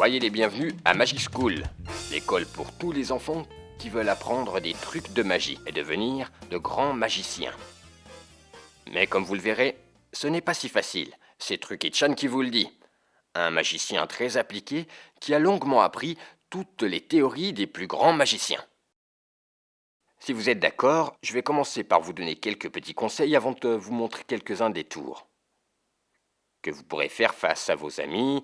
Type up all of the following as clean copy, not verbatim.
Soyez les bienvenus à Magic School, l'école pour tous les enfants qui veulent apprendre des trucs de magie et devenir de grands magiciens. Mais comme vous le verrez, ce n'est pas si facile, c'est Truc-et-Chan qui vous le dit. Un magicien très appliqué qui a longuement appris toutes les théories des plus grands magiciens. Si vous êtes d'accord, je vais commencer par vous donner quelques petits conseils avant de vous montrer quelques-uns des tours que vous pourrez faire face à vos amis,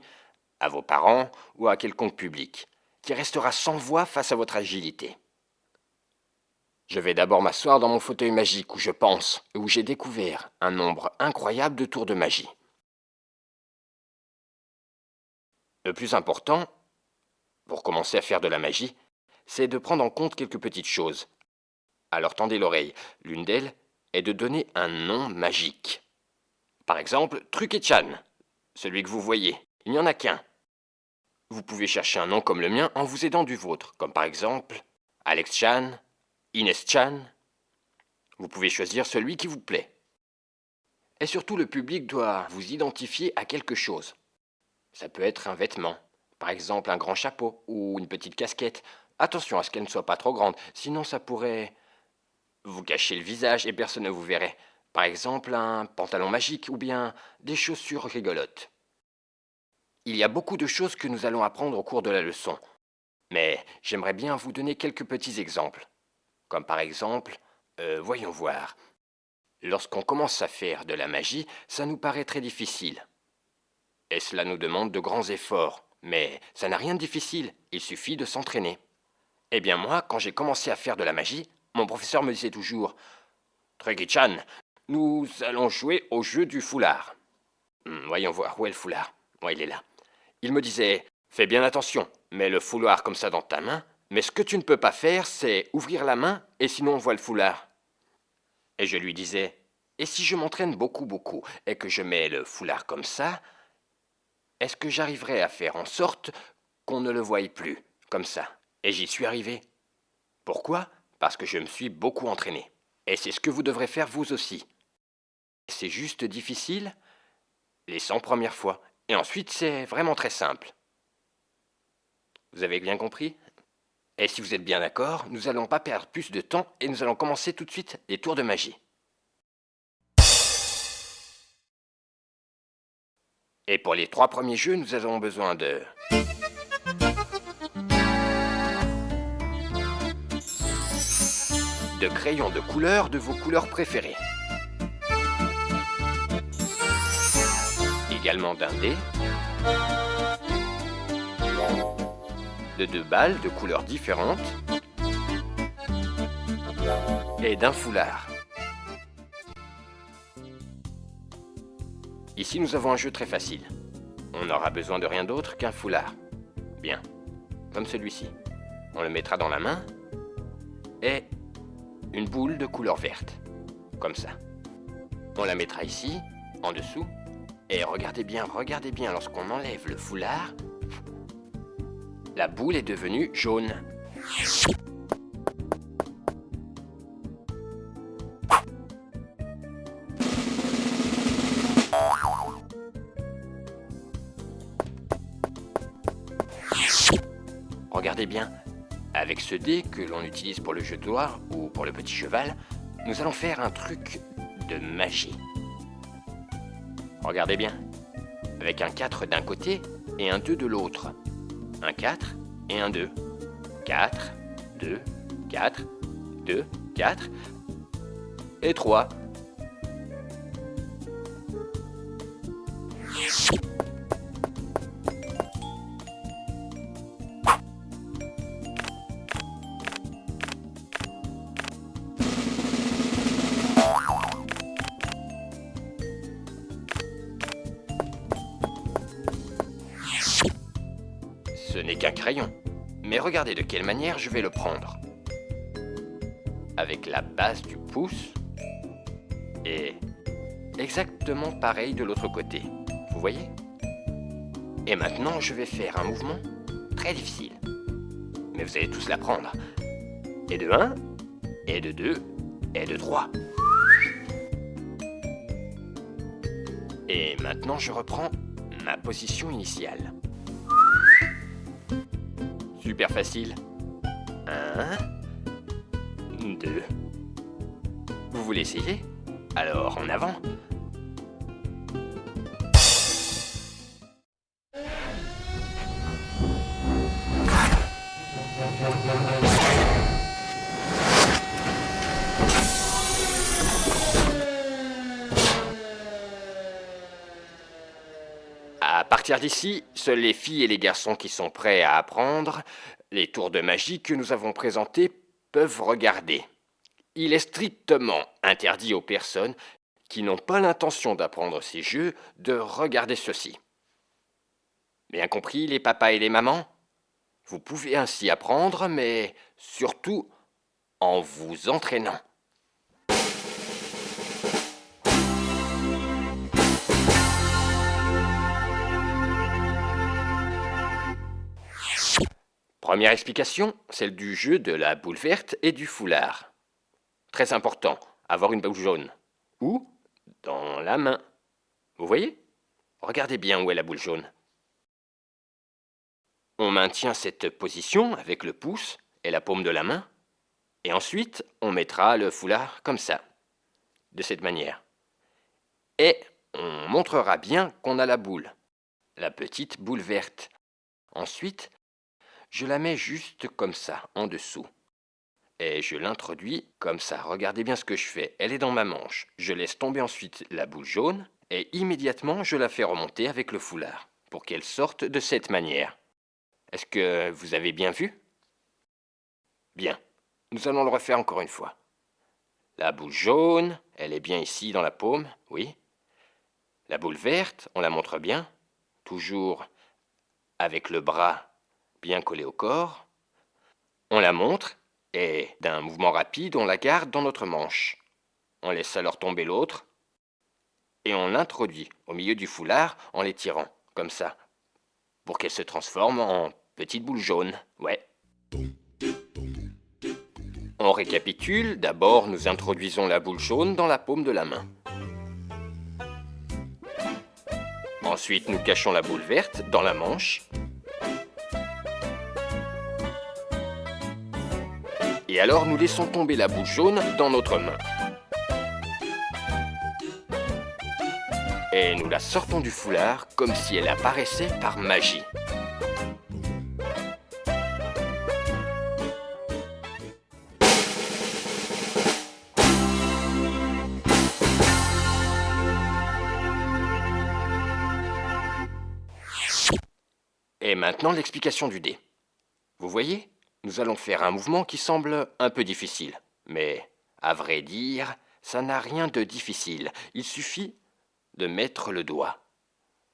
à vos parents ou à quelconque public, qui restera sans voix face à votre agilité. Je vais d'abord m'asseoir dans mon fauteuil magique où je pense et où j'ai découvert un nombre incroyable de tours de magie. Le plus important, pour commencer à faire de la magie, c'est de prendre en compte quelques petites choses. Alors tendez l'oreille, l'une d'elles est de donner un nom magique. Par exemple, Truc-et-Chan, celui que vous voyez, il n'y en a qu'un. Vous pouvez chercher un nom comme le mien en vous aidant du vôtre, comme par exemple Alex Chan, Inès Chan. Vous pouvez choisir celui qui vous plaît. Et surtout, le public doit vous identifier à quelque chose. Ça peut être un vêtement, par exemple un grand chapeau ou une petite casquette. Attention à ce qu'elle ne soit pas trop grande, sinon ça pourrait vous cacher le visage et personne ne vous verrait. Par exemple, un pantalon magique ou bien des chaussures rigolotes. Il y a beaucoup de choses que nous allons apprendre au cours de la leçon. Mais j'aimerais bien vous donner quelques petits exemples. Comme par exemple, voyons voir. Lorsqu'on commence à faire de la magie, ça nous paraît très difficile. Et cela nous demande de grands efforts. Mais ça n'a rien de difficile, il suffit de s'entraîner. Eh bien moi, quand j'ai commencé à faire de la magie, mon professeur me disait toujours « Truc-et-Chan, nous allons jouer au jeu du foulard. » Voyons voir, où est le foulard? Ouais, il est là. Il me disait « Fais bien attention, mets le foulard comme ça dans ta main, mais ce que tu ne peux pas faire, c'est ouvrir la main et sinon on voit le foulard. » Et je lui disais « Et si je m'entraîne beaucoup et que je mets le foulard comme ça, est-ce que j'arriverai à faire en sorte qu'on ne le voie plus, comme ça ?» Et j'y suis arrivé. Pourquoi? Parce que je me suis beaucoup entraîné. Et c'est ce que vous devrez faire vous aussi. C'est juste difficile les 100 premières fois. Et ensuite, c'est vraiment très simple. Vous avez bien compris? Et si vous êtes bien d'accord, nous n'allons pas perdre plus de temps et nous allons commencer tout de suite les tours de magie. Et pour les 3 premiers jeux, nous avons besoin de crayons de couleur de vos couleurs préférées. Également d'un dé, de 2 balles de couleurs différentes et d'un foulard. Ici, nous avons un jeu très facile. On n'aura besoin de rien d'autre qu'un foulard. Bien, comme celui-ci. On le mettra dans la main et une boule de couleur verte, comme ça. On la mettra ici, en dessous, et regardez bien, lorsqu'on enlève le foulard, la boule est devenue jaune. Regardez bien, avec ce dé que l'on utilise pour le jeu de doigts ou pour le petit cheval, nous allons faire un truc de magie. Regardez bien, avec un 4 d'un côté et un 2 de l'autre. Un 4 et un 2. 4, 2, 4, 2, 4 et 3. Ce n'est qu'un crayon, mais regardez de quelle manière je vais le prendre. Avec la base du pouce et exactement pareil de l'autre côté. Vous voyez? Et maintenant, je vais faire un mouvement très difficile. Mais vous allez tous l'apprendre. Et de 1, et de 2, et de 3. Et maintenant, je reprends ma position initiale. Super facile. 1, 2. Vous voulez essayer? Alors, en avant. À partir d'ici, seuls les filles et les garçons qui sont prêts à apprendre les tours de magie que nous avons présentés peuvent regarder. Il est strictement interdit aux personnes qui n'ont pas l'intention d'apprendre ces jeux de regarder ceci. Bien compris, les papas et les mamans? Vous pouvez ainsi apprendre, mais surtout en vous entraînant. Première explication, celle du jeu de la boule verte et du foulard. Très important, avoir une boule jaune. Ou dans la main. Vous voyez? Regardez bien où est la boule jaune. On maintient cette position avec le pouce et la paume de la main. Et ensuite, on mettra le foulard comme ça. De cette manière. Et on montrera bien qu'on a la boule. La petite boule verte. Ensuite, je la mets juste comme ça, en dessous. Et je l'introduis comme ça. Regardez bien ce que je fais. Elle est dans ma manche. Je laisse tomber ensuite la boule jaune et immédiatement je la fais remonter avec le foulard pour qu'elle sorte de cette manière. Est-ce que vous avez bien vu? Bien. Nous allons le refaire encore une fois. La boule jaune, elle est bien ici dans la paume, oui. La boule verte, on la montre bien, toujours avec le bras bien collé au corps. On la montre et d'un mouvement rapide, on la garde dans notre manche. On laisse alors tomber l'autre et on l'introduit au milieu du foulard en l'étirant, comme ça, pour qu'elle se transforme en petite boule jaune, ouais. On récapitule, d'abord nous introduisons la boule jaune dans la paume de la main. Ensuite nous cachons la boule verte dans la manche. Et alors nous laissons tomber la boule jaune dans notre main. Et nous la sortons du foulard comme si elle apparaissait par magie. Et maintenant l'explication du dé. Vous voyez? Nous allons faire un mouvement qui semble un peu difficile. Mais, à vrai dire, ça n'a rien de difficile. Il suffit de mettre le doigt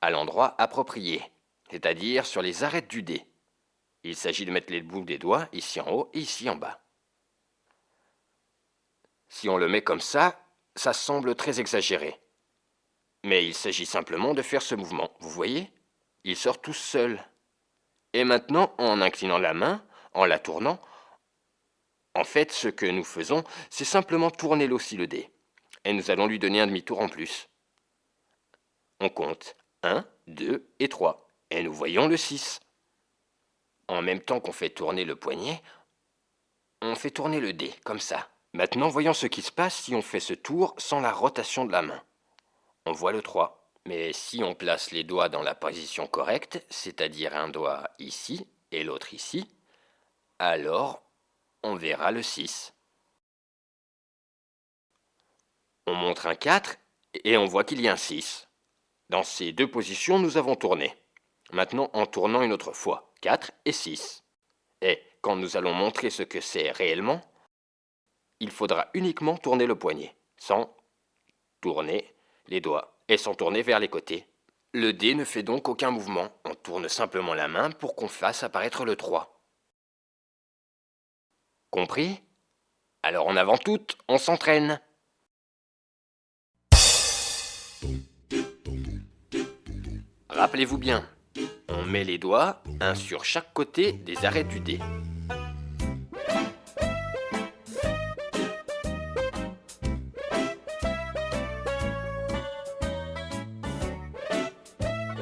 à l'endroit approprié, c'est-à-dire sur les arêtes du dé. Il s'agit de mettre les bouts des doigts ici en haut et ici en bas. Si on le met comme ça semble très exagéré. Mais il s'agit simplement de faire ce mouvement. Vous voyez? Il sort tout seul. Et maintenant, en inclinant la main, en la tournant, en fait, ce que nous faisons, c'est simplement tourner aussi le dé. Et nous allons lui donner un demi-tour en plus. On compte 1, 2 et 3. Et nous voyons le 6. En même temps qu'on fait tourner le poignet, on fait tourner le dé, comme ça. Maintenant, voyons ce qui se passe si on fait ce tour sans la rotation de la main. On voit le 3. Mais si on place les doigts dans la position correcte, c'est-à-dire un doigt ici et l'autre ici, alors on verra le 6. On montre un 4 et on voit qu'il y a un 6. Dans ces deux positions, nous avons tourné. Maintenant, en tournant une autre fois, 4 et 6. Et quand nous allons montrer ce que c'est réellement, il faudra uniquement tourner le poignet, sans tourner les doigts et sans tourner vers les côtés. Le dé ne fait donc aucun mouvement, on tourne simplement la main pour qu'on fasse apparaître le 3. Compris? Alors en avant toutes, on s'entraîne. Rappelez-vous bien, on met les doigts, un sur chaque côté des arêtes du dé.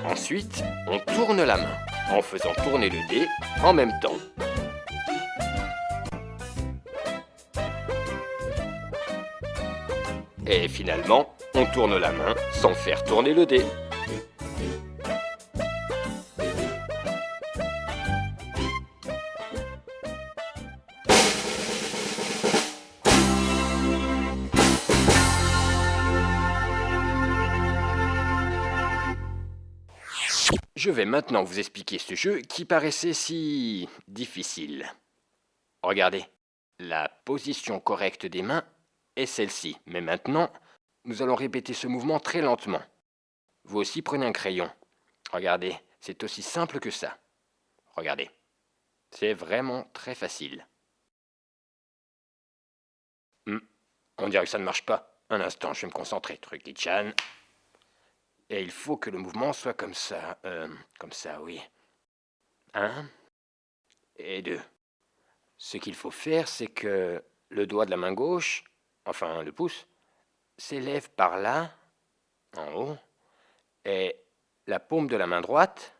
Ensuite, on tourne la main, en faisant tourner le dé en même temps. Et finalement, on tourne la main sans faire tourner le dé. Je vais maintenant vous expliquer ce jeu qui paraissait si difficile. Regardez, la position correcte des mains est celle-ci. Mais maintenant, nous allons répéter ce mouvement très lentement. Vous aussi prenez un crayon. Regardez, c'est aussi simple que ça. Regardez, c'est vraiment très facile. On dirait que ça ne marche pas. Un instant, je vais me concentrer. Truki-chan. Et il faut que le mouvement soit comme ça. Comme ça, oui. 1 et 2. Ce qu'il faut faire, c'est que le doigt de la main gauche, enfin le pouce, s'élève par là, en haut, et la paume de la main droite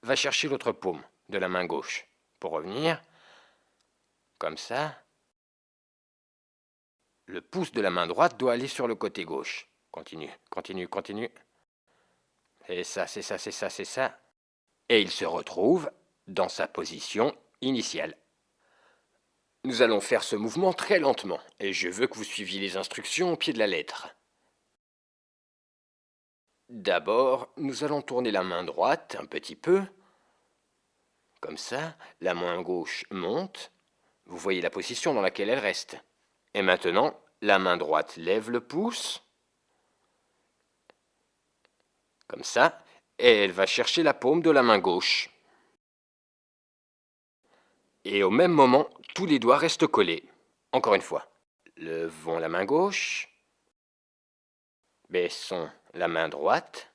va chercher l'autre paume de la main gauche pour revenir, comme ça. Le pouce de la main droite doit aller sur le côté gauche. Continue, continue, continue. C'est ça, c'est ça, c'est ça, c'est ça. Et il se retrouve dans sa position initiale. Nous allons faire ce mouvement très lentement, et je veux que vous suiviez les instructions au pied de la lettre. D'abord, nous allons tourner la main droite un petit peu, comme ça. La main gauche monte, vous voyez la position dans laquelle elle reste. Et maintenant, la main droite lève le pouce, comme ça, et elle va chercher la paume de la main gauche. Et au même moment, tous les doigts restent collés. Encore une fois. Levons la main gauche. Baissons la main droite.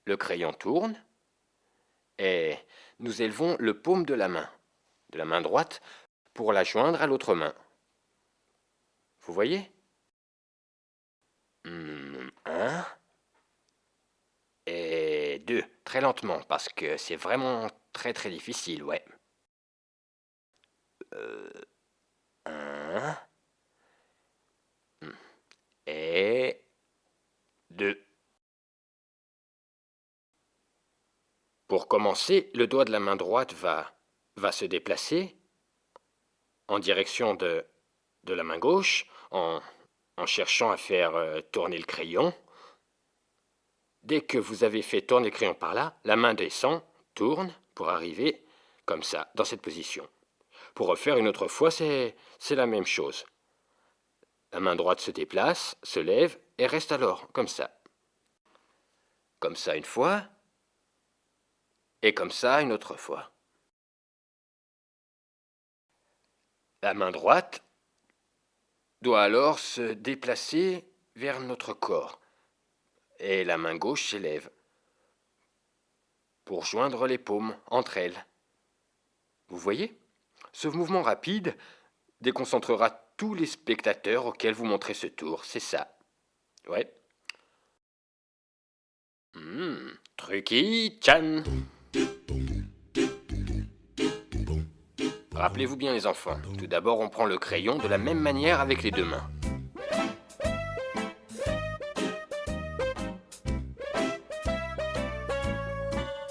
Le crayon tourne. Et nous élevons le paume de la main droite, pour la joindre à l'autre main. Vous voyez? 1 et 2. Très lentement, parce que c'est vraiment très très difficile, ouais. 1 et 2. Pour commencer, le doigt de la main droite va se déplacer en direction de la main gauche, en cherchant à faire tourner le crayon. Dès que vous avez fait tourner le crayon par là, la main descend, tourne, pour arriver comme ça, dans cette position. Pour refaire une autre fois, c'est la même chose. La main droite se déplace, se lève et reste alors, comme ça. Comme ça une fois, et comme ça une autre fois. La main droite doit alors se déplacer vers notre corps, et la main gauche s'élève pour joindre les paumes entre elles. Vous voyez? Ce mouvement rapide déconcentrera tous les spectateurs auxquels vous montrez ce tour, c'est ça. Ouais. Truki-chan. Rappelez-vous bien les enfants, tout d'abord on prend le crayon de la même manière avec les deux mains.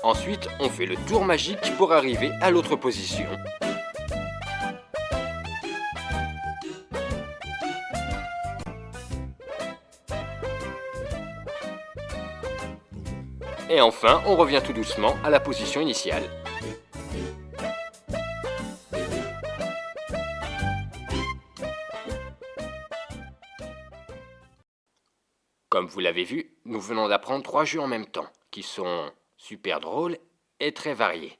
Ensuite, on fait le tour magique pour arriver à l'autre position. Et enfin, on revient tout doucement à la position initiale. Comme vous l'avez vu, nous venons d'apprendre 3 jeux en même temps, qui sont super drôles et très variés.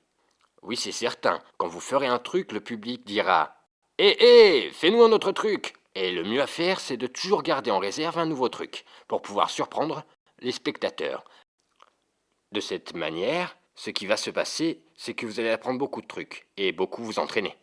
Oui, c'est certain, quand vous ferez un truc, le public dira « Hé, fais-nous un autre truc !» Et le mieux à faire, c'est de toujours garder en réserve un nouveau truc, pour pouvoir surprendre les spectateurs. De cette manière, ce qui va se passer, c'est que vous allez apprendre beaucoup de trucs, et beaucoup vous entraîner.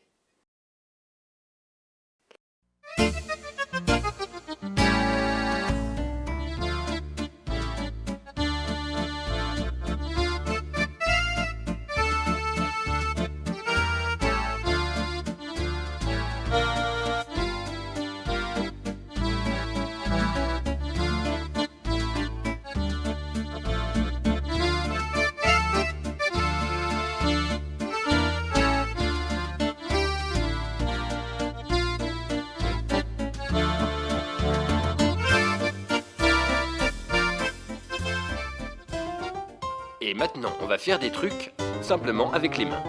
Et maintenant, on va faire des trucs simplement avec les mains.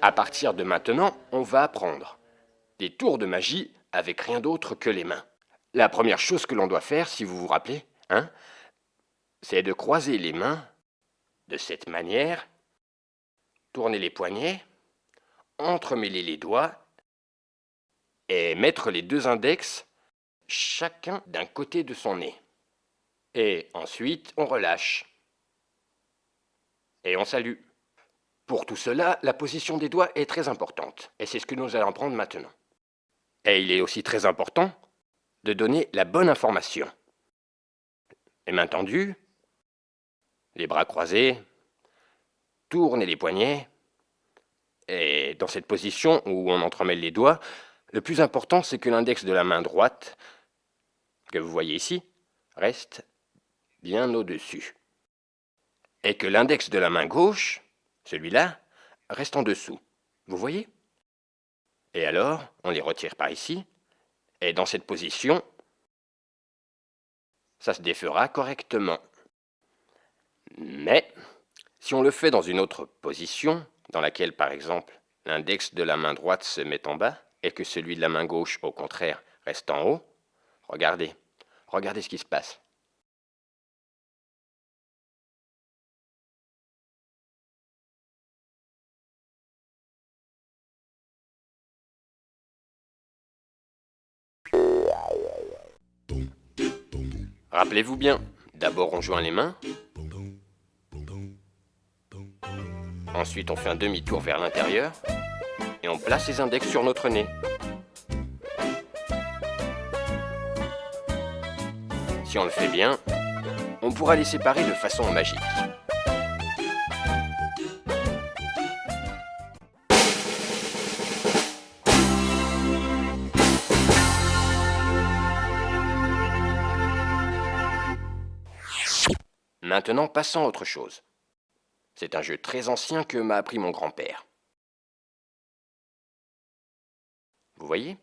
À partir de maintenant, on va apprendre des tours de magie avec rien d'autre que les mains. La première chose que l'on doit faire, si vous vous rappelez, c'est de croiser les mains de cette manière, tourner les poignets, entremêler les doigts et mettre les deux index chacun d'un côté de son nez. Et ensuite, on relâche. Et on salue. Pour tout cela, la position des doigts est très importante. Et c'est ce que nous allons prendre maintenant. Et il est aussi très important de donner la bonne information. Les mains tendues, les bras croisés, tournez les poignets. Et dans cette position où on entremêle les doigts, le plus important, c'est que l'index de la main droite, que vous voyez ici, reste bien au-dessus. Et que l'index de la main gauche, celui-là, reste en dessous. Vous voyez? Et alors, on les retire par ici, et dans cette position, ça se défera correctement. Mais, si on le fait dans une autre position, dans laquelle, par exemple, l'index de la main droite se met en bas, et que celui de la main gauche, au contraire, reste en haut, regardez ce qui se passe. Rappelez-vous bien, d'abord on joint les mains, ensuite on fait un demi-tour vers l'intérieur, et on place les index sur notre nez. Si on le fait bien, on pourra les séparer de façon magique. Maintenant, passons à autre chose. C'est un jeu très ancien que m'a appris mon grand-père. Vous voyez?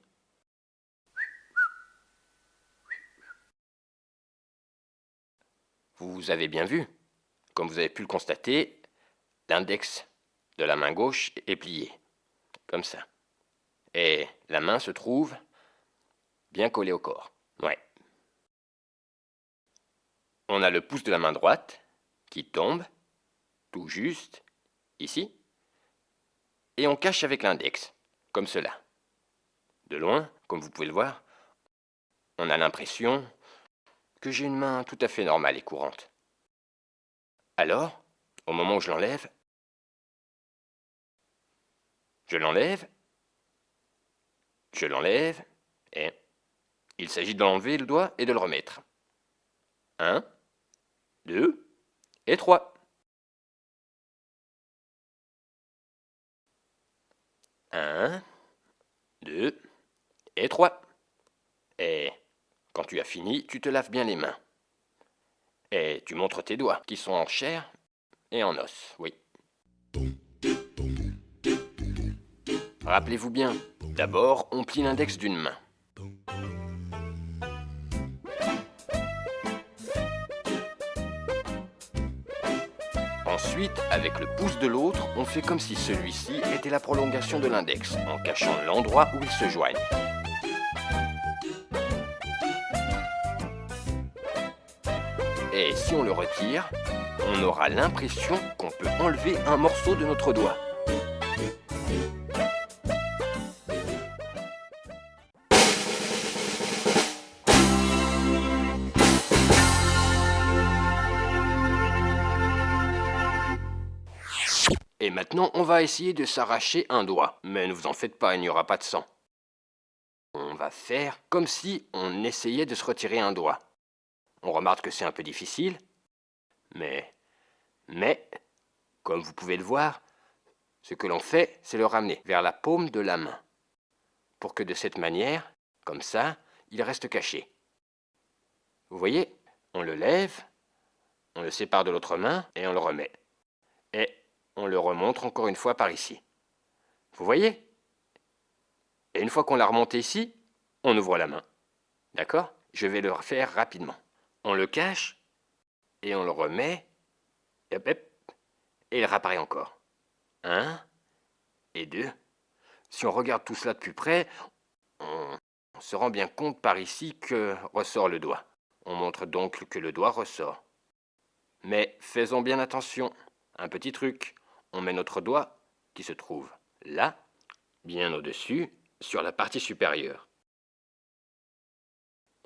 Vous avez bien vu, comme vous avez pu le constater, l'index de la main gauche est plié, comme ça. Et la main se trouve bien collée au corps. Ouais. On a le pouce de la main droite qui tombe tout juste ici, et on cache avec l'index, comme cela. De loin, comme vous pouvez le voir, on a l'impression que j'ai une main tout à fait normale et courante. Alors, au moment où je l'enlève, et il s'agit d'enlever le doigt et de le remettre. 1, 2 et 3. 1, 2 et 3. Et quand tu as fini, tu te laves bien les mains. Et tu montres tes doigts, qui sont en chair et en os, oui. Rappelez-vous bien, d'abord, on plie l'index d'une main. Ensuite, avec le pouce de l'autre, on fait comme si celui-ci était la prolongation de l'index, en cachant l'endroit où ils se joignent. Et si on le retire, on aura l'impression qu'on peut enlever un morceau de notre doigt. Et maintenant, on va essayer de s'arracher un doigt. Mais ne vous en faites pas, il n'y aura pas de sang. On va faire comme si on essayait de se retirer un doigt. On remarque que c'est un peu difficile, mais, comme vous pouvez le voir, ce que l'on fait, c'est le ramener vers la paume de la main, pour que de cette manière, comme ça, il reste caché. Vous voyez, on le lève, on le sépare de l'autre main et on le remet. Et on le remonte encore une fois par ici. Vous voyez? Et une fois qu'on l'a remonté ici, on ouvre la main. D'accord? Je vais le refaire rapidement. On le cache et on le remet. Et hop, hop, et il réapparaît encore. 1 et 2. Si on regarde tout cela de plus près, on se rend bien compte par ici que ressort le doigt. On montre donc que le doigt ressort. Mais faisons bien attention. Un petit truc. On met notre doigt qui se trouve là, bien au-dessus, sur la partie supérieure.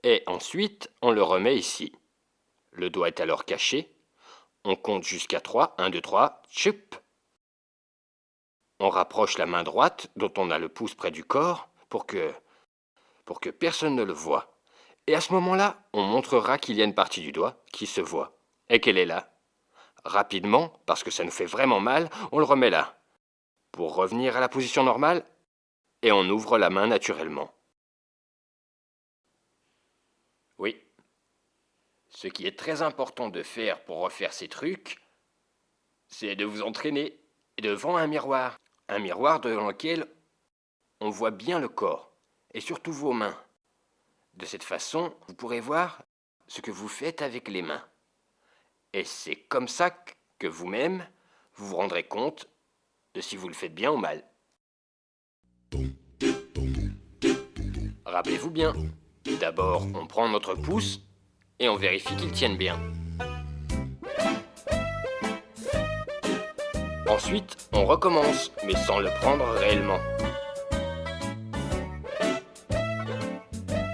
Et ensuite, on le remet ici. Le doigt est alors caché. On compte jusqu'à 3. 1, 2, 3. Tchoup! On rapproche la main droite, dont on a le pouce près du corps, pour que personne ne le voie. Et à ce moment-là, on montrera qu'il y a une partie du doigt qui se voit, et qu'elle est là. Rapidement, parce que ça nous fait vraiment mal, on le remet là, pour revenir à la position normale, et on ouvre la main naturellement. Oui. Ce qui est très important de faire pour refaire ces trucs, c'est de vous entraîner devant un miroir dans lequel on voit bien le corps, et surtout vos mains. De cette façon, vous pourrez voir ce que vous faites avec les mains. Et c'est comme ça que vous-même, vous vous rendrez compte de si vous le faites bien ou mal. Rappelez-vous bien, d'abord on prend notre pouce et on vérifie qu'il tienne bien. Ensuite, on recommence, mais sans le prendre réellement.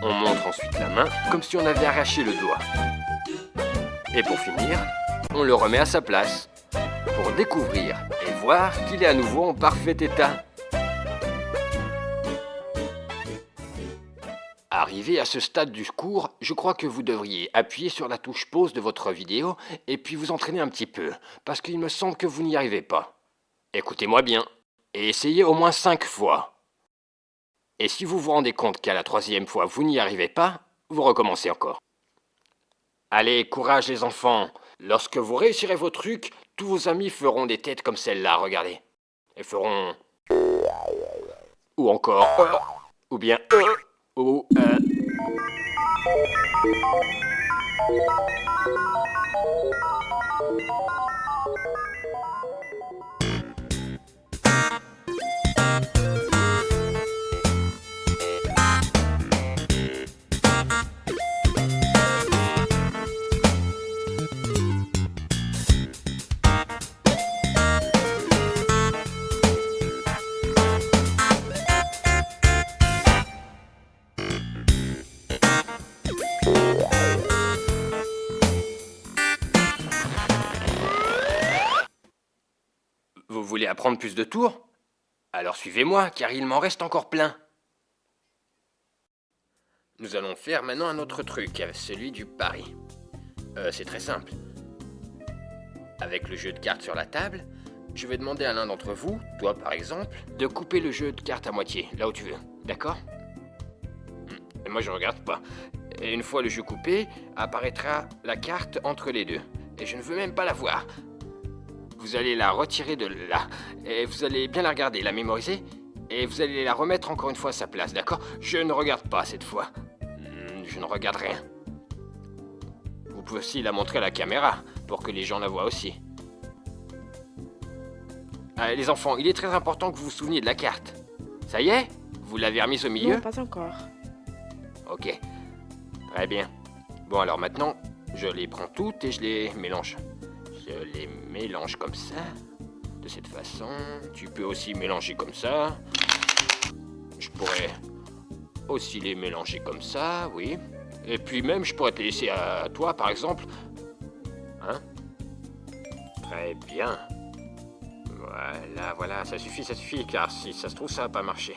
On montre ensuite la main comme si on avait arraché le doigt. Et pour finir, on le remet à sa place pour découvrir et voir qu'il est à nouveau en parfait état. Arrivé à ce stade du cours, je crois que vous devriez appuyer sur la touche pause de votre vidéo et puis vous entraîner un petit peu, parce qu'il me semble que vous n'y arrivez pas. Écoutez-moi bien, et essayez au moins 5 fois. Et si vous vous rendez compte qu'à la 3e fois vous n'y arrivez pas, vous recommencez encore. Allez, courage les enfants. Lorsque vous réussirez vos trucs, tous vos amis feront des têtes comme celle-là, regardez. Et feront... Ou encore... Ou bien... Ou... Vous voulez apprendre plus de tours? Alors suivez-moi, car il m'en reste encore plein. Nous allons faire maintenant un autre truc, celui du pari. C'est très simple. Avec le jeu de cartes sur la table, je vais demander à l'un d'entre vous, toi par exemple, de couper le jeu de cartes à moitié, là où tu veux, d'accord? Et moi je regarde pas. Et une fois le jeu coupé, apparaîtra la carte entre les deux. Et je ne veux même pas la voir. Vous allez la retirer de là. Et vous allez bien la regarder, la mémoriser. Et vous allez la remettre encore une fois à sa place, d'accord? Je ne regarde pas cette fois. Je ne regarde rien. Vous pouvez aussi la montrer à la caméra, pour que les gens la voient aussi. Allez, les enfants, il est très important que vous vous souveniez de la carte. Ça y est? Vous l'avez remise au milieu? Non, pas encore. Ok. Très bien. Bon, alors maintenant, je les prends toutes et je les mélange. Je les mélange comme ça, de cette façon. Tu peux aussi mélanger comme ça. Je pourrais aussi les mélanger comme ça, oui. Et puis même, je pourrais te laisser à toi, par exemple. Hein? Très bien. Voilà, ça suffit, car si ça se trouve, ça va pas marcher.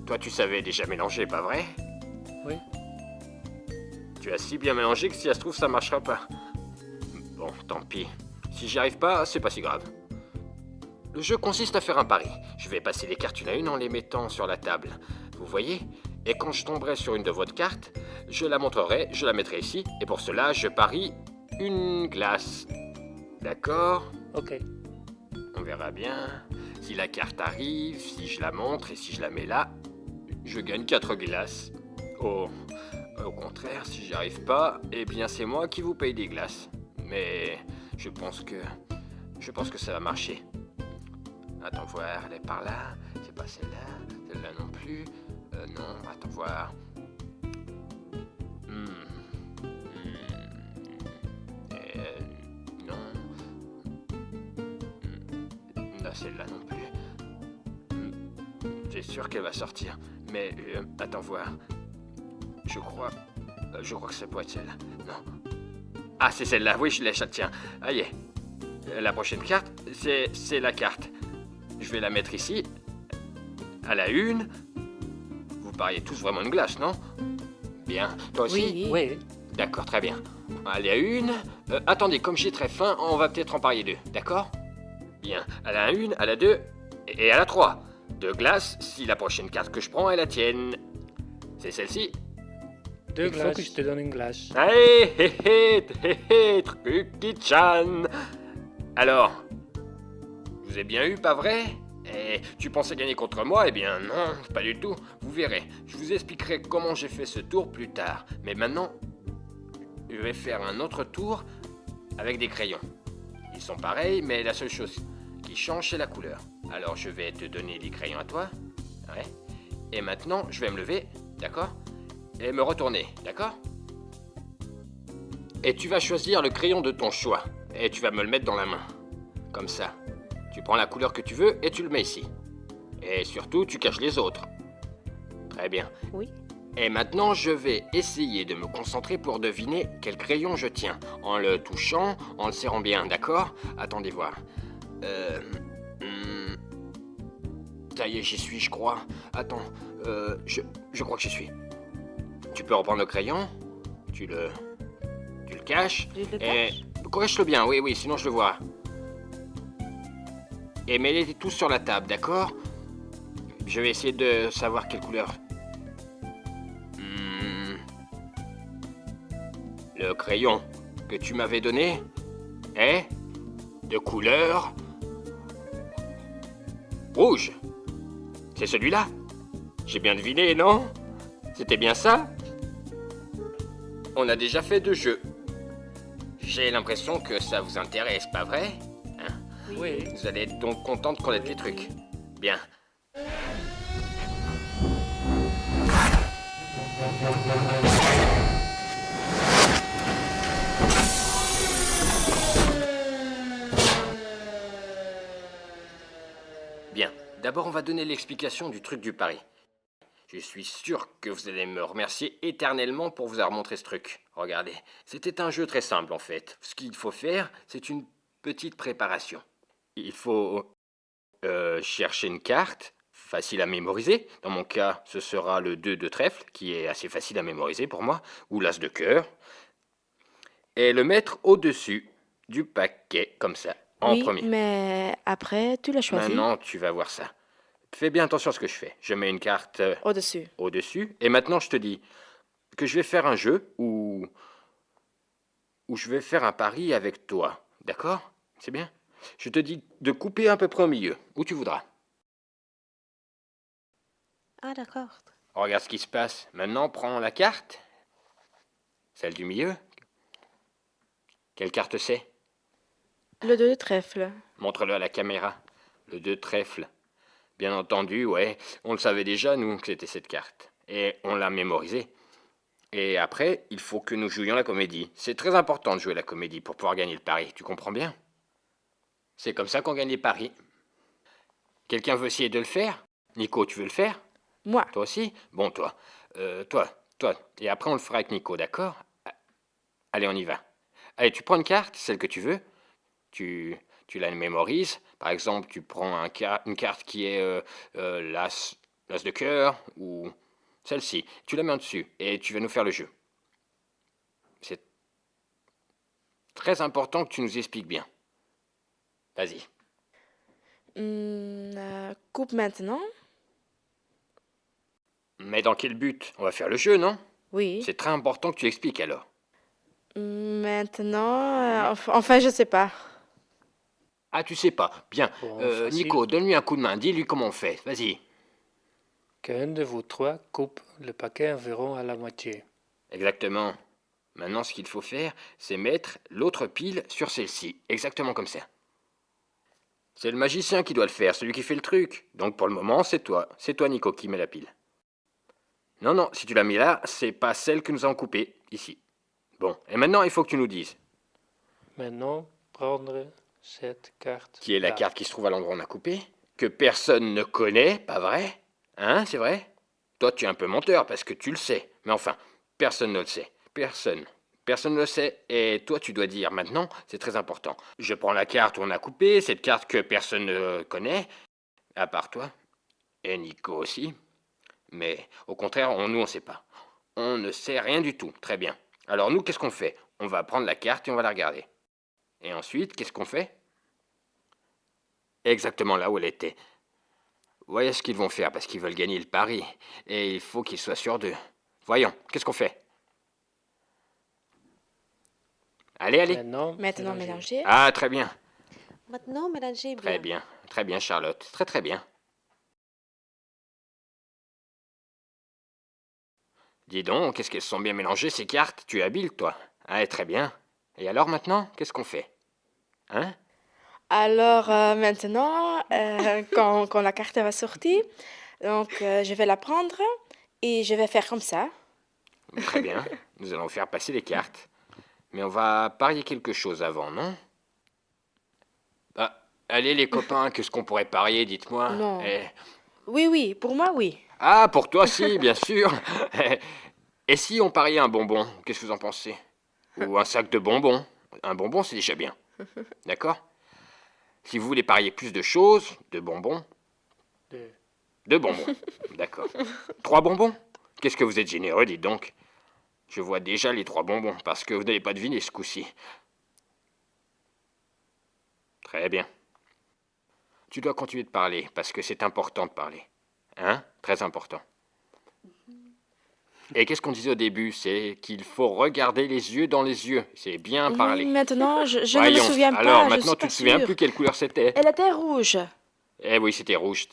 Toi, tu savais déjà mélanger, pas vrai? Oui. Tu as si bien mélangé que si ça se trouve, ça marchera pas. Bon, tant pis. Si j'y arrive pas, c'est pas si grave. Le jeu consiste à faire un pari. Je vais passer les cartes une à une en les mettant sur la table. Vous voyez? Et quand je tomberai sur une de votre carte, je la montrerai, je la mettrai ici. Et pour cela, je parie une glace. D'accord? Ok. On verra bien. Si la carte arrive, si je la montre et si je la mets là, je gagne 4 glaces. Oh, au contraire, si j'y arrive pas, eh bien c'est moi qui vous paye des glaces. Mais je pense que ça va marcher. Attends voir, elle est par là. C'est pas celle-là non plus. Non, attends voir. Non. Non, celle-là non plus. C'est sûr qu'elle va sortir. Mais attends voir. Je crois que ça peut être celle-là. Non. Ah, c'est celle-là. Oui, je l'ai. Tiens. Allez. La prochaine carte, c'est la carte. Je vais la mettre ici. À la une. Vous pariez tous vraiment une glace, non? Bien. Toi aussi? Oui. Oui. D'accord, très bien. Allez, à une. Attendez, comme j'ai très faim, on va peut-être en parier deux. D'accord? Bien. À la une, à la deux et à la trois. 2 glaces si la prochaine carte que je prends est la tienne. C'est celle-ci? Il faut que je te donne une glace. Allez, Trucky-chan. Alors, je vous ai bien eu, pas vrai? Et tu pensais gagner contre moi? Eh bien non, pas du tout. Vous verrez, je vous expliquerai comment j'ai fait ce tour plus tard. Mais maintenant, je vais faire un autre tour avec des crayons. Ils sont pareils, mais la seule chose qui change, c'est la couleur. Alors je vais te donner les crayons à toi. Ouais. Et maintenant, je vais me lever, d'accord? Et me retourner, d'accord? Et tu vas choisir le crayon de ton choix. Et tu vas me le mettre dans la main. Comme ça. Tu prends la couleur que tu veux et tu le mets ici. Et surtout, tu caches les autres. Très bien. Oui. Et maintenant, je vais essayer de me concentrer pour deviner quel crayon je tiens. En le touchant, en le serrant bien, d'accord? Attendez voir. Ça y est, j'y suis, je crois. Attends, je crois que j'y suis. Tu peux reprendre le crayon. Tu le caches. Je le Et cache? cache-le bien, oui, sinon je le vois. Et mets-les tous sur la table, d'accord? Je vais essayer de savoir quelle couleur. Le crayon que tu m'avais donné est de couleur rouge. C'est celui-là? J'ai bien deviné, non? C'était bien ça? On a déjà fait 2 jeux. J'ai l'impression que ça vous intéresse, pas vrai? Hein? Oui. Vous allez être donc content de connaître les trucs. Bien. Bien. D'abord, on va donner l'explication du truc du pari. Je suis sûr que vous allez me remercier éternellement pour vous avoir montré ce truc. Regardez, c'était un jeu très simple en fait. Ce qu'il faut faire, c'est une petite préparation. Il faut chercher une carte, facile à mémoriser. Dans mon cas, ce sera le 2 de trèfle, qui est assez facile à mémoriser pour moi, ou l'as de cœur. Et le mettre au-dessus du paquet, comme ça, en Oui, premier. mais après, tu l'as choisi. Maintenant, tu vas voir ça. fais bien attention à ce que je fais. Je mets une carte Au-dessus. au-dessus, et maintenant je te dis que je vais faire un jeu où je vais faire un pari avec toi. D'accord? C'est bien? Je te dis de couper à peu près au milieu, où tu voudras. Ah, d'accord. Regarde ce qui se passe. Maintenant, prends la carte. Celle du milieu. Quelle carte c'est? Le 2 de trèfle. Montre-le à la caméra. Le 2 trèfle. Bien entendu, ouais. On le savait déjà, nous, que c'était cette carte. Et on l'a mémorisée. Et après, il faut que nous jouions la comédie. C'est très important de jouer la comédie pour pouvoir gagner le pari. Tu comprends bien? C'est comme ça qu'on gagne les paris. Quelqu'un veut essayer de le faire? Nico, tu veux le faire? Moi. Toi aussi? Bon, toi. Toi. Et après, on le fera avec Nico, d'accord? Allez, on y va. Allez, tu prends une carte, celle que tu veux. Tu la mémorises. Par exemple, tu prends une carte qui est l'as de cœur ou celle-ci. Tu la mets en dessus et tu vas nous faire le jeu. C'est très important que tu nous expliques bien. Vas-y. Coupe maintenant. Mais dans quel but? On va faire le jeu, non? Oui. C'est très important que tu expliques alors. Maintenant, enfin, je sais pas. Ah, tu sais pas. Bien. Bon, facile. Nico, donne-lui un coup de main. Dis-lui comment on fait. Vas-y. Qu'un de vous trois coupe le paquet environ à la moitié. Exactement. Maintenant, ce qu'il faut faire, c'est mettre l'autre pile sur celle-ci. Exactement comme ça. C'est le magicien qui doit le faire, celui qui fait le truc. Donc pour le moment, c'est toi. C'est toi, Nico, qui met la pile. Non, si tu l'as mis là, c'est pas celle que nous avons coupée, ici. Bon, et maintenant, il faut que tu nous dises. Maintenant, prendre cette carte. Qui est la carte qui se trouve à l'endroit où on a coupé? Que personne ne connaît, pas vrai? Hein, c'est vrai? Toi, tu es un peu menteur parce que tu le sais. Mais enfin, personne ne le sait. Personne. Personne ne le sait. Et toi, tu dois dire maintenant, c'est très important. Je prends la carte où on a coupé, cette carte que personne ne connaît, à part toi. Et Nico aussi. Mais au contraire, nous, on ne sait pas. On ne sait rien du tout. Très bien. Alors nous, qu'est-ce qu'on fait? On va prendre la carte et on va la regarder. Et ensuite, qu'est-ce qu'on fait? Exactement là où elle était. Voyez ce qu'ils vont faire parce qu'ils veulent gagner le pari. Et il faut qu'ils soient sûrs d'eux. Voyons, qu'est-ce qu'on fait? Allez. Maintenant, Maintenant, mélanger. Ah, très bien. Maintenant, mélangez Très bien. bien. Très bien, Charlotte. Très bien. Dis donc, qu'est-ce qu'elles sont bien mélangées, ces cartes? Tu es habile, toi. Ah, très bien. Et alors maintenant, qu'est-ce qu'on fait? Hein? Alors maintenant, quand la carte va sortir, donc je vais la prendre et je vais faire comme ça. Très bien. Nous allons faire passer les cartes. Mais on va parier quelque chose avant, non? Ah, allez les copains, qu'est-ce qu'on pourrait parier, dites-moi? Non. Eh, Oui, pour moi, oui. Ah, pour toi, si, bien sûr. Et si on pariait un bonbon? Qu'est-ce que vous en pensez? Ou un sac de bonbons? Un bonbon, c'est déjà bien. D'accord? Si vous voulez parier plus de choses, de bonbons, deux. de bonbons. D'accord. 3 bonbons? Qu'est-ce que vous êtes généreux, dites donc. Je vois déjà les 3 bonbons, parce que vous n'avez pas deviné ce coup-ci. Très bien. Tu dois continuer de parler, parce que c'est important de parler. Hein? Très important. Et qu'est-ce qu'on disait au début? C'est qu'il faut regarder les yeux dans les yeux. C'est bien parler. Oui, maintenant, je ne me Voyons. souviens pas. Alors, je maintenant, suis tu pas te souviens sûre. plus quelle couleur c'était? Elle était rouge. Eh oui, c'était rouge.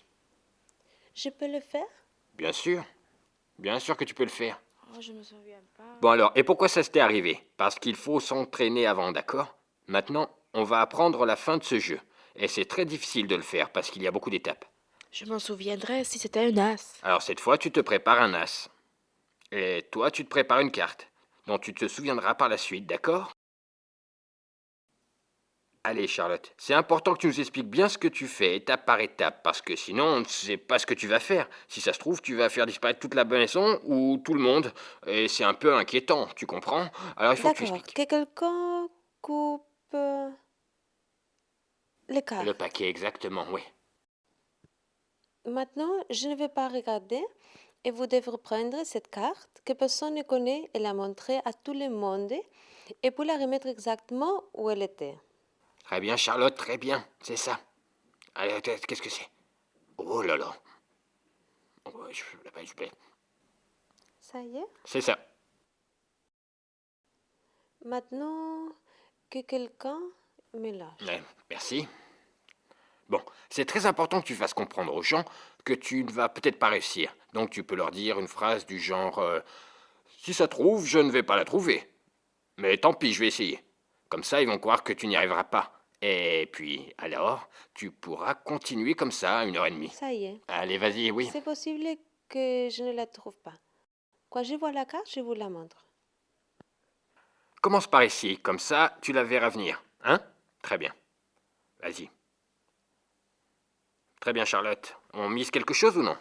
Je peux le faire? Bien sûr. Bien sûr que tu peux le faire. Oh, je me souviens pas. Bon alors, et pourquoi ça s'était arrivé? Parce qu'il faut s'entraîner avant, d'accord? Maintenant, on va apprendre la fin de ce jeu. Et c'est très difficile de le faire parce qu'il y a beaucoup d'étapes. Je m'en souviendrai si c'était un as. Alors cette fois, tu te prépares un as. Et toi, tu te prépares une carte, dont tu te souviendras par la suite, d'accord? Allez, Charlotte, c'est important que tu nous expliques bien ce que tu fais, étape par étape, parce que sinon, on ne sait pas ce que tu vas faire. Si ça se trouve, tu vas faire disparaître toute la maison ou tout le monde, et c'est un peu inquiétant, tu comprends? Alors il faut que tu D'accord. expliques. Que quelqu'un coupe les cartes. Le paquet, exactement, oui. Maintenant, je ne vais pas regarder et vous devrez prendre cette carte que personne ne connaît et la montrer à tout le monde et pour la remettre exactement où elle était. Très bien, Charlotte, très bien, c'est ça. Allez, qu'est-ce que c'est? Oh là là, Ouais, la page B. Ça y est. C'est ça. Maintenant que quelqu'un me lâche. Ouais, merci. Bon, c'est très important que tu fasses comprendre aux gens que tu ne vas peut-être pas réussir. Donc tu peux leur dire une phrase du genre si ça trouve, je ne vais pas la trouver. Mais tant pis, je vais essayer. Comme ça, ils vont croire que tu n'y arriveras pas. Et puis, alors, tu pourras continuer comme ça 1 heure et demie. Ça y est. Allez, vas-y, oui. C'est possible que je ne la trouve pas. Quand je vois la carte, je vous la montre. Commence par ici, comme ça, tu la verras venir. Hein? Très bien. Vas-y. Très bien, Charlotte. On mise quelque chose ou non?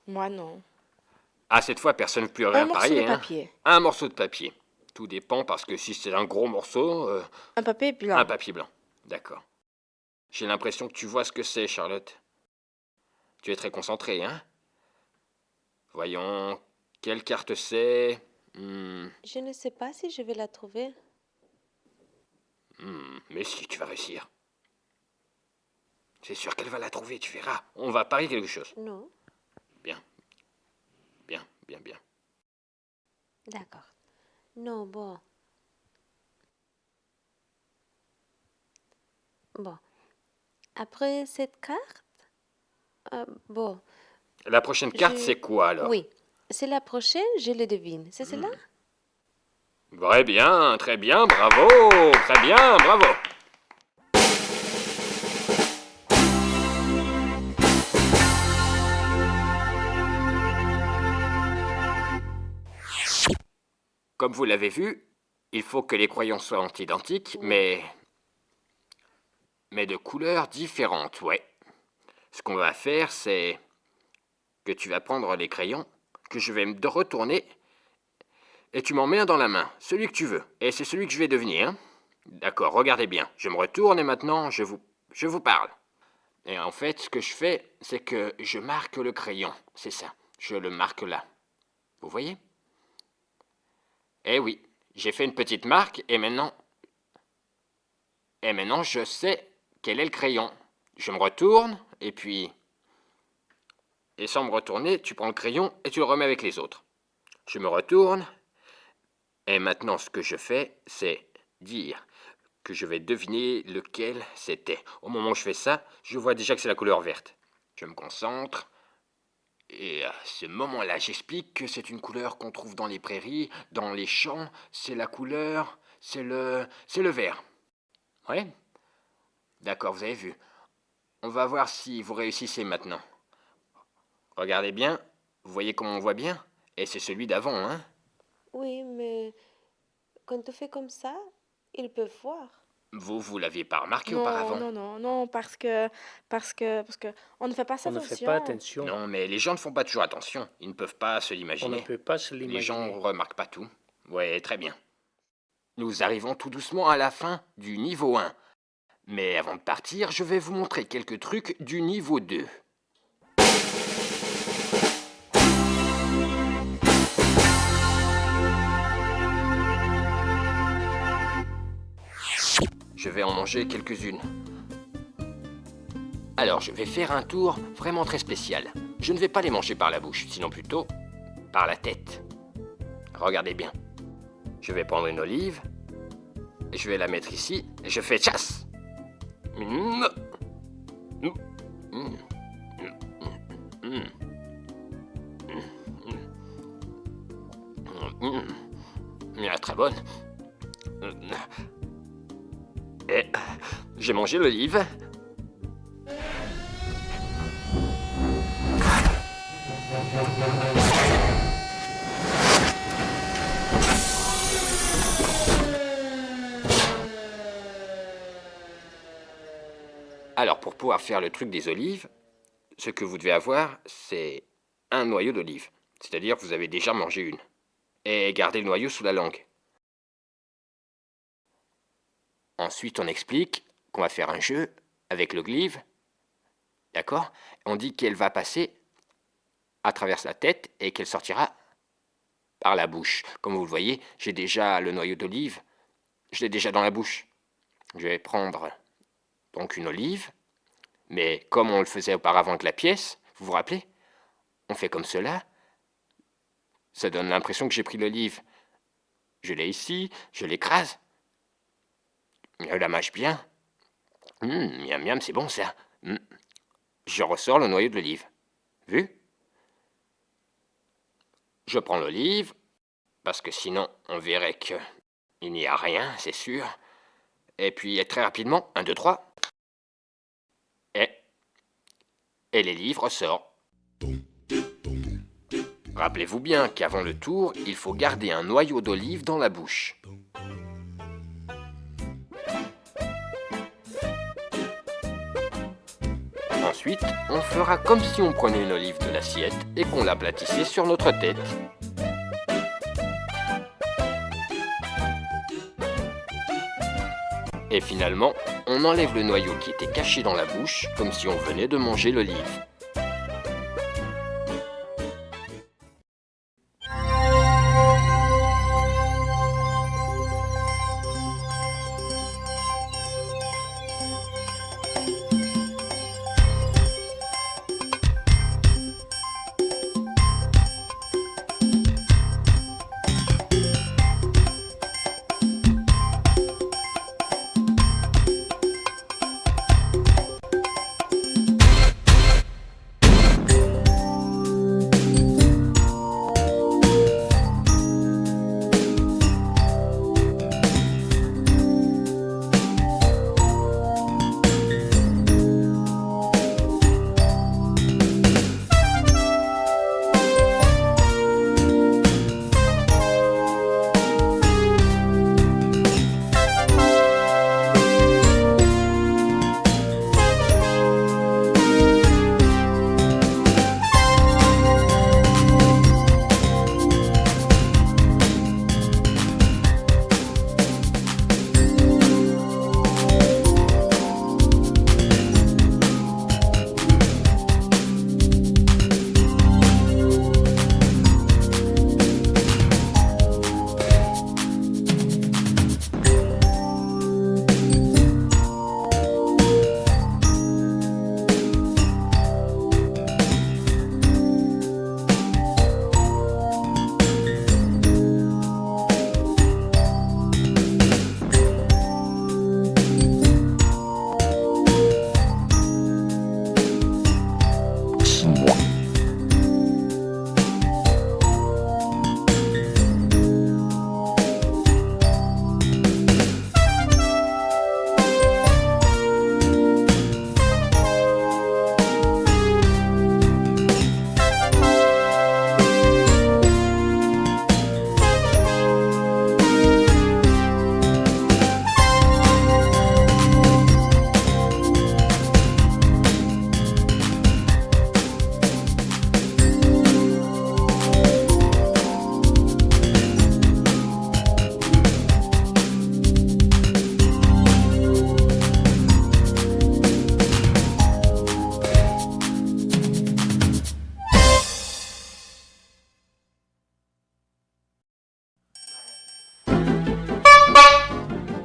Moi, non. Ah, cette fois, personne ne peut Un rien morceau parier, de hein? papier. Un morceau de papier. Tout dépend parce que si c'est un gros morceau, Un papier blanc. un papier blanc. D'accord. J'ai l'impression que tu vois ce que c'est, Charlotte. Tu es très concentrée, hein? Voyons, quelle carte c'est? Je ne sais pas si je vais la trouver. Mais si, tu vas réussir. C'est sûr qu'elle va la trouver, tu verras. On va parier quelque chose. Non. Bien. Bien, bien, bien. D'accord. Non, bon. Bon. Après cette carte, bon, La prochaine carte, Je- c'est quoi alors? oui. C'est la prochaine, je le devine. C'est celle-là? Très bien, bravo, très bien, bravo. Comme vous l'avez vu, il faut que les crayons soient identiques, mais de couleurs différentes, ouais. Ce qu'on va faire, c'est que tu vas prendre les crayons, que je vais me retourner, et tu m'en mets un dans la main, celui que tu veux. Et c'est celui que je vais devenir. Hein. D'accord, regardez bien. Je me retourne et maintenant, je vous parle. Et en fait, ce que je fais, c'est que je marque le crayon. C'est ça. Je le marque là. Vous voyez? Eh oui, j'ai fait une petite marque et maintenant, je sais quel est le crayon. Je me retourne et puis... Et sans me retourner, tu prends le crayon et tu le remets avec les autres. Je me retourne et maintenant ce que je fais, c'est dire que je vais deviner lequel c'était. Au moment où je fais ça, je vois déjà que c'est la couleur verte. Je me concentre et à ce moment-là, j'explique que c'est une couleur qu'on trouve dans les prairies, dans les champs. C'est la couleur, c'est le vert. Ouais? D'accord, vous avez vu. On va voir si vous réussissez maintenant. Regardez bien, vous voyez comment on voit bien? Et c'est celui d'avant, hein? Oui, mais quand tu fais comme ça, ils peuvent voir. Vous l'aviez pas remarqué Non, auparavant? non, parce que on ne fait pas On ne fait pas attention. attention. Non, mais les gens ne font pas toujours attention. Ils ne peuvent pas se On ne l'imaginer. peut pas se Les gens l'imaginer. remarquent pas tout. Ouais, très bien. Nous arrivons tout doucement à la fin du niveau 1. Mais avant de partir, je vais vous montrer quelques trucs du niveau 2. Je vais en manger quelques-unes. Alors, je vais faire un tour vraiment très spécial. Je ne vais pas les manger par la bouche, sinon plutôt par la tête. Regardez bien. Je vais prendre une olive, je vais la mettre ici, et je fais chasse. Mmh. Mmh. Mmh. Mmh. Elle est très bonne. Et j'ai mangé l'olive. Alors, pour pouvoir faire le truc des olives, ce que vous devez avoir, c'est un noyau d'olive. C'est-à-dire que vous avez déjà mangé une. Et gardez le noyau sous la langue. Ensuite, on explique qu'on va faire un jeu avec l'olive. D'accord? On dit qu'elle va passer à travers la tête et qu'elle sortira par la bouche. Comme vous le voyez, j'ai déjà le noyau d'olive. Je l'ai déjà dans la bouche. Je vais prendre donc une olive. Mais comme on le faisait auparavant avec la pièce, vous vous rappelez? On fait comme cela. Ça donne l'impression que j'ai pris le livre. Je l'ai ici, je l'écrase. Je la mâche bien. Miam miam, c'est bon ça. Je ressors le noyau de l'olive. Vu? Je prends l'olive, parce que sinon on verrait qu'il n'y a rien, c'est sûr. Et puis très rapidement, 1, 2, 3. Et les livres ressortent. Rappelez-vous bien qu'avant le tour, il faut garder un noyau d'olive dans la bouche. Ensuite, on fera comme si on prenait une olive de l'assiette et qu'on l'aplatissait sur notre tête. Et finalement, on enlève le noyau qui était caché dans la bouche, comme si on venait de manger l'olive.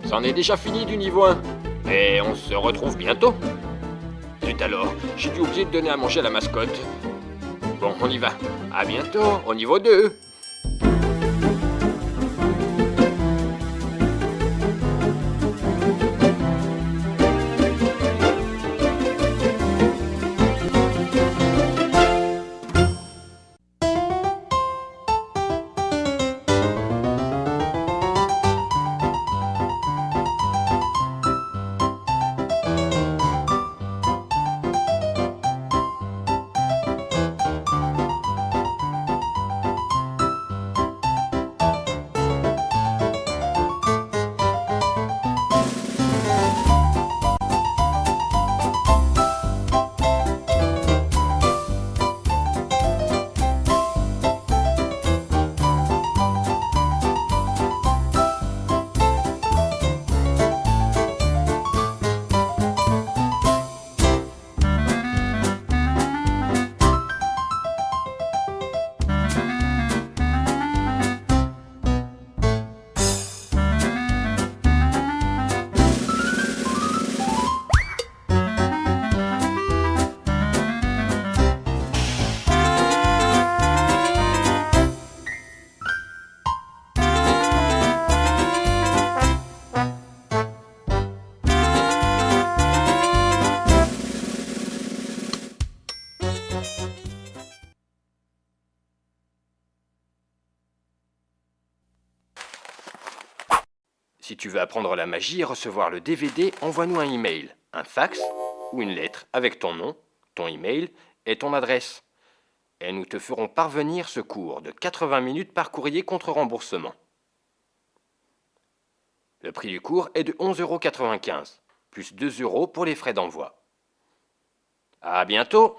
C'en est déjà fini du niveau 1. Et on se retrouve bientôt. Zut alors, j'ai dû oublier de donner à manger à la mascotte. Bon, on y va. À bientôt, au niveau 2. Si tu veux apprendre la magie et recevoir le DVD, envoie-nous un email, un fax ou une lettre avec ton nom, ton email et ton adresse. Et nous te ferons parvenir ce cours de 80 minutes par courrier contre remboursement. Le prix du cours est de 11,95 €, plus 2 € pour les frais d'envoi. À bientôt!